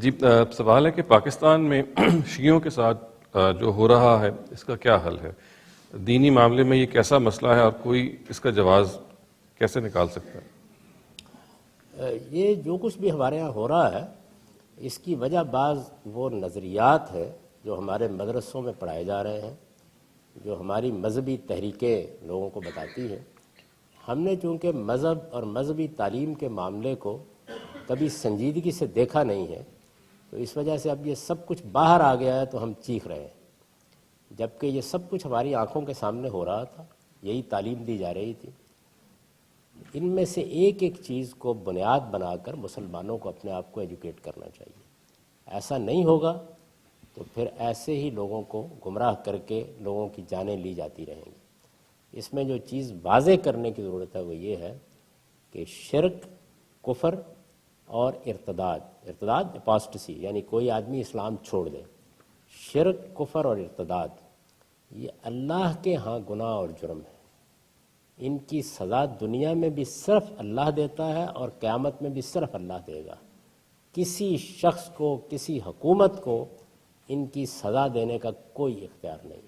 جی سوال ہے کہ پاکستان میں شیعوں کے ساتھ جو ہو رہا ہے اس کا کیا حل ہے؟ دینی معاملے میں یہ کیسا مسئلہ ہے اور کوئی اس کا جواز کیسے نکال سکتا ہے؟ یہ جو کچھ بھی ہمارے یہاں ہو رہا ہے اس کی وجہ بعض وہ نظریات ہے جو ہمارے مدرسوں میں پڑھائے جا رہے ہیں، جو ہماری مذہبی تحریکیں لوگوں کو بتاتی ہیں۔ ہم نے چونکہ مذہب اور مذہبی تعلیم کے معاملے کو کبھی سنجیدگی سے دیکھا نہیں ہے، تو اس وجہ سے اب یہ سب کچھ باہر آ گیا ہے تو ہم چیخ رہے ہیں، جبکہ یہ سب کچھ ہماری آنکھوں کے سامنے ہو رہا تھا، یہی تعلیم دی جا رہی تھی۔ ان میں سے ایک ایک چیز کو بنیاد بنا کر مسلمانوں کو اپنے آپ کو ایجوکیٹ کرنا چاہیے۔ ایسا نہیں ہوگا تو پھر ایسے ہی لوگوں کو گمراہ کر کے لوگوں کی جانیں لی جاتی رہیں گی۔ اس میں جو چیز واضح کرنے کی ضرورت ہے وہ یہ ہے کہ شرک، کفر اور ارتداد اپاسٹسی، یعنی کوئی آدمی اسلام چھوڑ دے، شرک، کفر اور ارتداد، یہ اللہ کے ہاں گناہ اور جرم ہے۔ ان کی سزا دنیا میں بھی صرف اللہ دیتا ہے اور قیامت میں بھی صرف اللہ دے گا۔ کسی شخص کو، کسی حکومت کو ان کی سزا دینے کا کوئی اختیار نہیں۔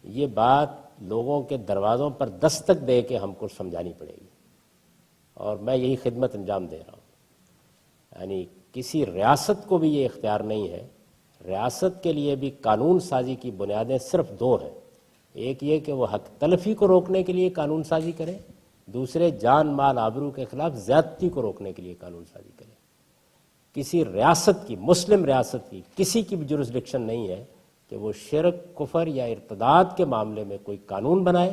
یہ بات لوگوں کے دروازوں پر دستک دے کے ہم کو سمجھانی پڑے گی، اور میں یہی خدمت انجام دے رہا ہوں۔ یعنی کسی ریاست کو بھی یہ اختیار نہیں ہے۔ ریاست کے لیے بھی قانون سازی کی بنیادیں صرف دو ہیں، ایک یہ کہ وہ حق تلفی کو روکنے کے لیے قانون سازی کرے، دوسرے جان مال آبرو کے خلاف زیادتی کو روکنے کے لیے قانون سازی کرے۔ کسی ریاست کی، مسلم ریاست کی، کسی کی بھی جورسڈکشن نہیں ہے کہ وہ شرک، کفر یا ارتداد کے معاملے میں کوئی قانون بنائے،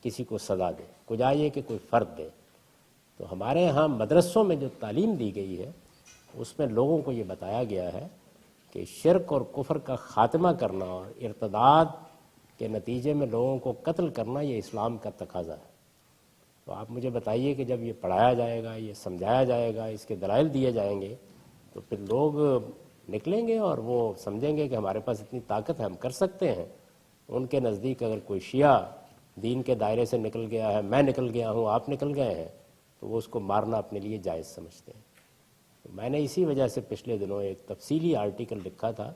کسی کو سزا دے، کجا یہ کہ کوئی فرد دے۔ تو ہمارے ہاں مدرسوں میں جو تعلیم دی گئی ہے اس میں لوگوں کو یہ بتایا گیا ہے کہ شرک اور کفر کا خاتمہ کرنا اور ارتداد کے نتیجے میں لوگوں کو قتل کرنا یہ اسلام کا تقاضا ہے۔ تو آپ مجھے بتائیے کہ جب یہ پڑھایا جائے گا، یہ سمجھایا جائے گا، اس کے دلائل دیے جائیں گے، تو پھر لوگ نکلیں گے اور وہ سمجھیں گے کہ ہمارے پاس اتنی طاقت ہے، ہم کر سکتے ہیں۔ ان کے نزدیک اگر کوئی شیعہ دین کے دائرے سے نکل گیا ہے، میں نکل گیا ہوں، آپ نکل گئے ہیں، تو وہ اس کو مارنا اپنے لیے جائز سمجھتے ہیں۔ تو میں نے اسی وجہ سے پچھلے دنوں ایک تفصیلی آرٹیکل لکھا تھا،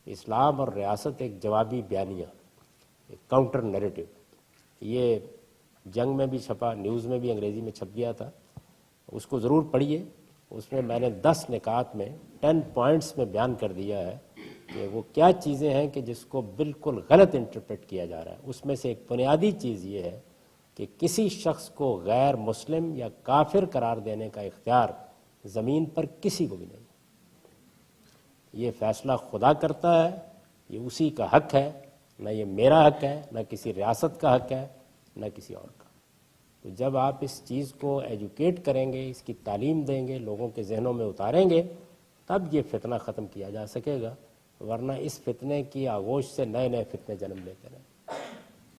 اسلام اور ریاست ایک جوابی بیانیہ، ایک کاؤنٹر نیریٹو۔ یہ جنگ میں بھی چھپا، نیوز میں بھی انگریزی میں چھپ گیا تھا، اس کو ضرور پڑھیے۔ اس میں میں نے 10 نکات میں 10 پوائنٹس میں بیان کر دیا ہے کہ وہ کیا چیزیں ہیں کہ جس کو بالکل غلط انٹرپریٹ کیا جا رہا ہے۔ اس میں سے ایک بنیادی چیز یہ ہے کہ کسی شخص کو غیر مسلم یا کافر قرار دینے کا اختیار زمین پر کسی کو بھی نہیں۔ یہ فیصلہ خدا کرتا ہے، یہ اسی کا حق ہے، نہ یہ میرا حق ہے، نہ کسی ریاست کا حق ہے، نہ کسی اور کا۔ تو جب آپ اس چیز کو ایجوکیٹ کریں گے، اس کی تعلیم دیں گے، لوگوں کے ذہنوں میں اتاریں گے، تب یہ فتنہ ختم کیا جا سکے گا، ورنہ اس فتنے کی آغوش سے نئے نئے فتنے جنم لیتے رہیں۔